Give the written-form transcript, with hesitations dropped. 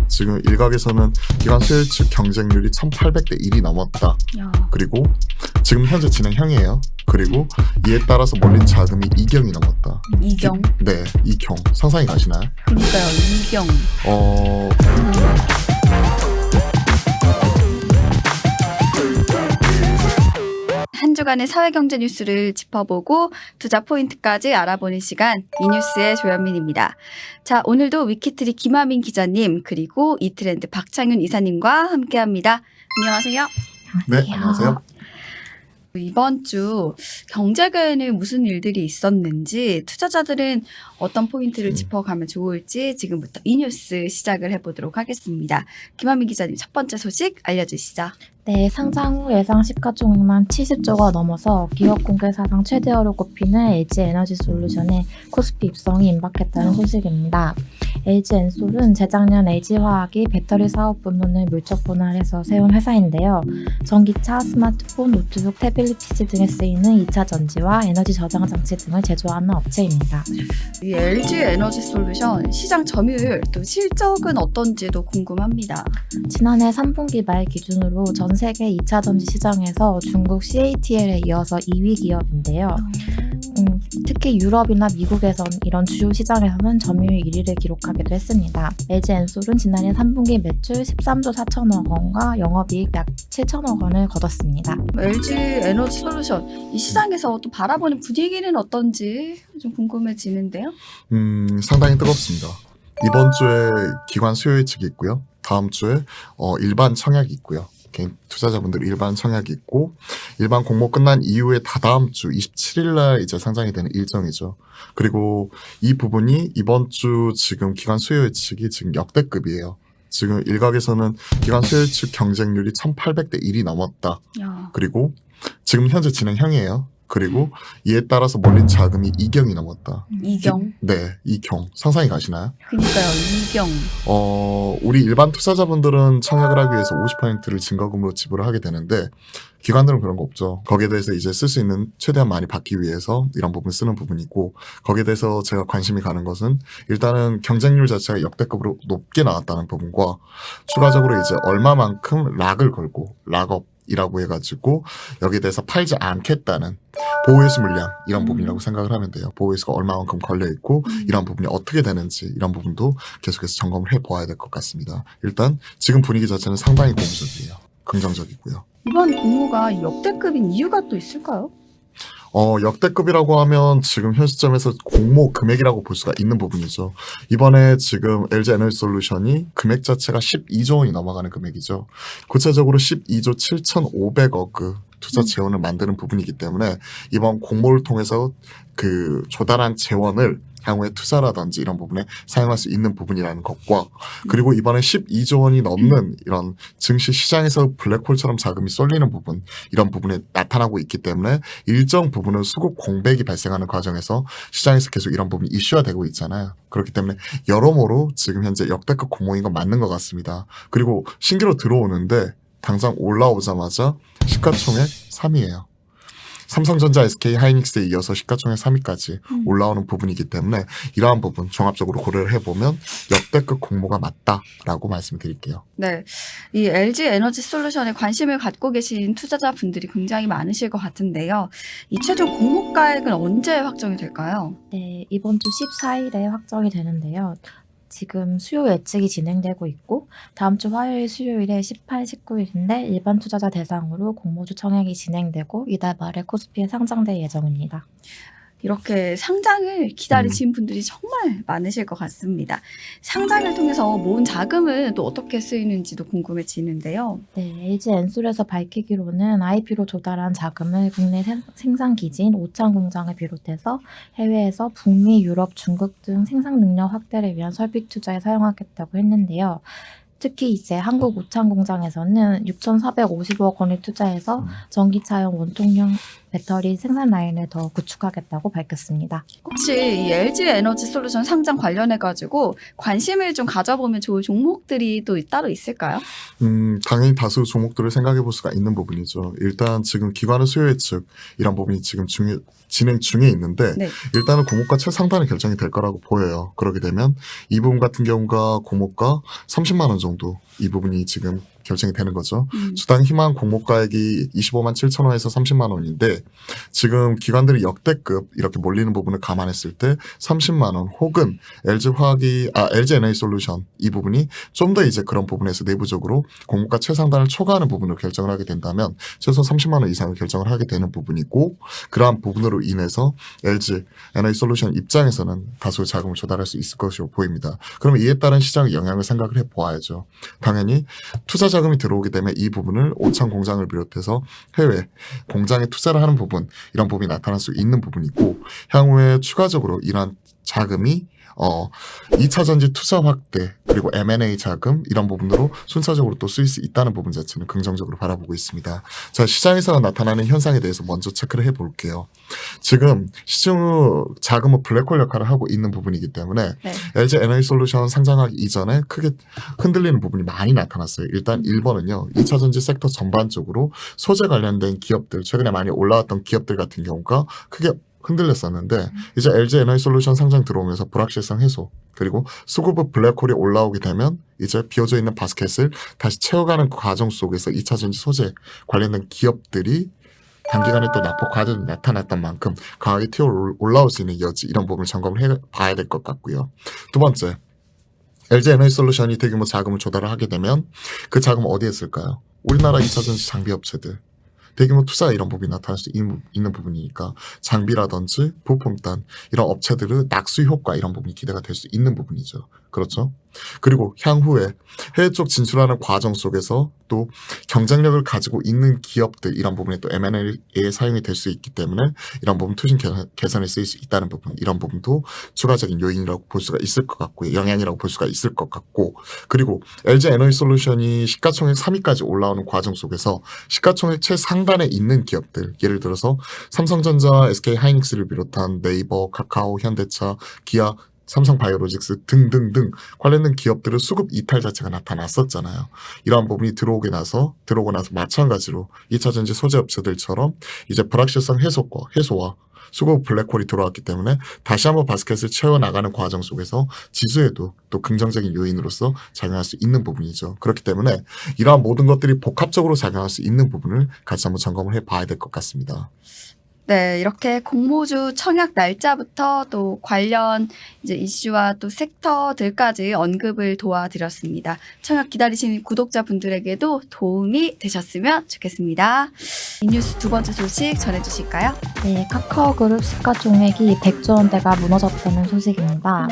지금 일각에서는 기관 수요 측 경쟁률이 1800대 1이 넘었다. 야, 그리고 지금 현재 진행형이에요. 그리고 이에 따라서 몰린 자금이 2경이 넘었다. 이경. 네, 2경. 상상이 가시나요? 그러니까요, 이경. 어, 한 주간의 사회경제 뉴스를 짚어보고 투자 포인트까지 알아보는 시간 이뉴스의 조현민입니다. 자, 오늘도 위키트리 김하민 기자님 그리고 이트렌드 박창윤 이사님과 함께합니다. 안녕하세요. 네, 안녕하세요. 이번 주 경제계에는 무슨 일들이 있었는지 투자자들은 어떤 포인트를 짚어가면 좋을지 지금부터 이뉴스 시작을 해보도록 하겠습니다. 김하민 기자님 첫 번째 소식 알려주시죠. 네, 상장 후 예상 시가총액만 70조가 넘어서 기업 공개 사상 최대어로 꼽히는 LG에너지솔루션의 코스피 입성이 임박했다는 소식입니다. LG엔솔은 재작년 LG화학이 배터리 사업 부문을 물적 분할해서 세운 회사인데요. 전기차, 스마트폰, 노트북, 태블릿 PC 등에 쓰이는 2차 전지와 에너지 저장 장치 등을 제조하는 업체입니다. 이 LG 에너지 솔루션 시장 점유율 또 실적은 어떤지도 궁금합니다. 지난해 3분기 말 기준으로 전 세계 2차 전지 시장에서 중국 CATL에 이어서 2위 기업인데요. 특히 유럽이나 미국에선 이런 주요 시장에서는 점유율 1위를 기록하기도 했습니다. LG엔솔은 지난해 3분기 매출 13조 4천억 원과 영업이익 약 7천억 원을 거뒀습니다. LG 에너지 솔루션 이 시장에서 또 바라보는 분위기는 어떤지 좀 궁금해지는데요. 상당히 뜨겁습니다. 이번 주에 기관 수요 예측이 있고요. 다음 주에 일반 청약이 있고요. 개인 투자자분들 일반 청약이 있고 일반 공모 끝난 이후에 다다음 주 27일 날 이제 상장이 되는 일정이죠. 그리고 이 부분이 이번 주 지금 기관 수요 예측이 지금 역대급이에요. 지금 일각에서는 기관 수요 예측 경쟁률이 1800대 1이 넘었다. 야, 그리고 지금 현재 진행형이에요. 그리고 이에 따라서 몰린 자금이 2경이 넘었다. 이경. 네, 2경. 상상이 가시나요? 그러니까요, 이경. 우리 일반 투자자분들은 청약을 하기 위해서 50%를 증거금으로 지불을 하게 되는데 기관들은 그런 거 없죠. 거기에 대해서 이제 쓸 수 있는 최대한 많이 받기 위해서 이런 부분 쓰는 부분이 있고 거기에 대해서 제가 관심이 가는 것은 일단은 경쟁률 자체가 역대급으로 높게 나왔다는 부분과 추가적으로 이제 얼마만큼 락을 걸고 락업 이라고 해가지고 여기에 대해서 팔지 않겠다는 보호회수 물량 이런 부분이라고 생각을 하면 돼요. 보호회수가 얼마만큼 걸려있고 이런 부분이 어떻게 되는지 이런 부분도 계속해서 점검을 해보아야 될 것 같습니다. 일단 지금 분위기 자체는 상당히 고무적이에요. 긍정적이고요. 이번 공모가 역대급인 이유가 또 있을까요? 역대급이라고 하면 지금 현 시점에서 공모 금액이라고 볼 수가 있는 부분이죠. 이번에 지금 LG 에너지 솔루션이 금액 자체가 12조 원이 넘어가는 금액이죠. 구체적으로 12조 7,500억 투자 재원을 만드는 부분이기 때문에 이번 공모를 통해서 그 조달한 재원을 향후에 투자라든지 이런 부분에 사용할 수 있는 부분이라는 것과 그리고 이번에 12조 원이 넘는 이런 증시 시장에서 블랙홀처럼 자금이 쏠리는 부분 이런 부분에 나타나고 있기 때문에 일정 부분은 수급 공백이 발생하는 과정에서 시장에서 계속 이런 부분이 이슈화 되고 있잖아요. 그렇기 때문에 여러모로 지금 현재 역대급 공모인 건 맞는 것 같습니다. 그리고 신규로 들어오는데 당장 올라오자마자 시가총액 3위예요. 삼성전자, SK 하이닉스에 이어서 시가총액 3위까지 올라오는 부분이기 때문에 이러한 부분 종합적으로 고려를 해보면 역대급 공모가 맞다라고 말씀을 드릴게요. 네, 이 LG 에너지 솔루션에 관심을 갖고 계신 투자자분들이 굉장히 많으실 것 같은데요. 이 최종 공모가액은 언제 확정이 될까요? 네, 이번 주 14일에 확정이 되는데요. 지금 수요 예측이 진행되고 있고 다음 주 화요일 수요일에 18, 19일인데 일반 투자자 대상으로 공모주 청약이 진행되고 이달 말에 코스피에 상장될 예정입니다. 이렇게 상장을 기다리신 분들이 정말 많으실 것 같습니다. 상장을 통해서 모은 자금은 또 어떻게 쓰이는지도 궁금해지는데요. 네, LG엔솔에서 밝히기로는 IP로 조달한 자금을 국내 생산 기지인 오창 공장을 비롯해서 해외에서 북미, 유럽, 중국 등 생산 능력 확대를 위한 설비 투자에 사용하겠다고 했는데요. 특히 이제 한국 오창 공장에서는 6,450억 원을 투자해서 전기차용 원통형 배터리 생산 라인을 더 구축하겠다고 밝혔습니다. 혹시 이 LG 에너지 솔루션 상장 관련해가지고 관심을 좀 가져보면 좋을 종목들이 또 따로 있을까요? 당연히 다수 종목들을 생각해 볼 수가 있는 부분이죠. 일단 지금 기관의 수요 예측 이런 부분이 지금 진행 중에 있는데 네. 일단은 공모가 최상단이 결정이 될 거라고 보여요. 그렇게 되면 이 부분 같은 경우가 공모가 30만 원 정도 이 부분이 지금 결정이 되는 거죠. 주당 희망 공모가액이 25만 7천 원에서 30만 원인데 지금 기관들이 역대급 이렇게 몰리는 부분을 감안했을 때 30만 원 혹은 LG 에너지 솔루션 이 부분이 좀 더 이제 그런 부분에서 내부적으로 공모가 최상단을 초과하는 부분을 결정을 하게 된다면 최소 30만 원 이상을 결정을 하게 되는 부분이고 그러한 부분으로 인해서 LG 에너지 솔루션 입장에서는 다소 자금을 조달할 수 있을 것으로 보입니다. 그러면 이에 따른 시장의 영향을 생각을 해보아야죠. 당연히 투자 자금이 들어오게 되면 이 부분을 오창 공장을 비롯해서 해외 공장에 투자를 하는 부분 이런 부분이 나타날 수 있는 부분이고 향후에 추가적으로 이러한 자금이 2차 전지 투자 확대 그리고 M&A 자금 이런 부분으로 순차적으로 또 쓰일 수 있다는 부분 자체는 긍정적으로 바라보고 있습니다. 자, 시장에서 나타나는 현상에 대해서 먼저 체크를 해볼게요. 지금 시중 자금은 블랙홀 역할을 하고 있는 부분이기 때문에 네. LG 에너지 솔루션 상장하기 이전에 크게 흔들리는 부분이 많이 나타났어요. 일단 1번은요. 2차 전지 섹터 전반적으로 소재 관련된 기업들 최근에 많이 올라왔던 기업들 같은 경우가 크게 흔들렸었는데 이제 LG 에너지 솔루션 상장 들어오면서 불확실성 해소 그리고 수급의 블랙홀이 올라오게 되면 이제 비어져 있는 바스켓을 다시 채워가는 과정 속에서 2차 전지 소재 관련된 기업들이 단기간에 또 낙폭 과정이 나타났던 만큼 강하게 튀어 올라올 수 있는 여지 이런 부분을 점검을 해봐야 될 것 같고요. 두 번째, LG 에너지 솔루션이 대규모 자금을 조달을 하게 되면 그 자금은 어디에 쓸까요? 우리나라 2차 전지 장비 업체들. 대규모 투자 이런 부분이 나타날 수 있는 부분이니까 장비라든지 부품단 이런 업체들의 낙수 효과 이런 부분이 기대가 될 수 있는 부분이죠. 그렇죠? 그리고 향후에 해외 쪽 진출하는 과정 속에서 또 경쟁력을 가지고 있는 기업들 이런 부분에 또 M&A에 사용이 될 수 있기 때문에 이런 부분 투신 개선에 쓰일 수 있다는 부분 이런 부분도 추가적인 요인이라고 볼 수가 있을 것 같고요. 영향이라고 볼 수가 있을 것 같고 그리고 LG 에너지 솔루션이 시가총액 3위까지 올라오는 과정 속에서 시가총액 최상단에 있는 기업들 예를 들어서 삼성전자, SK하이닉스를 비롯한 네이버, 카카오, 현대차, 기아 삼성바이오로직스 등등등 관련된 기업들의 수급 이탈 자체가 나타났었잖아요. 이러한 부분이 들어오고 나서 마찬가지로 2차 전지 소재 업체들처럼 이제 불확실성 해소와 수급 블랙홀이 들어왔기 때문에 다시 한번 바스켓을 채워나가는 과정 속에서 지수에도 또 긍정적인 요인으로서 작용할 수 있는 부분이죠. 그렇기 때문에 이러한 모든 것들이 복합적으로 작용할 수 있는 부분을 같이 한번 점검을 해봐야 될 것 같습니다. 네, 이렇게 공모주 청약 날짜부터 또 관련 이제 이슈와 또 섹터들까지 언급을 도와드렸습니다. 청약 기다리시는 구독자분들에게도 도움이 되셨으면 좋겠습니다. 이 뉴스 두 번째 소식 전해주실까요? 네, 카카오그룹 시가총액이 100조 원대가 무너졌다는 소식입니다.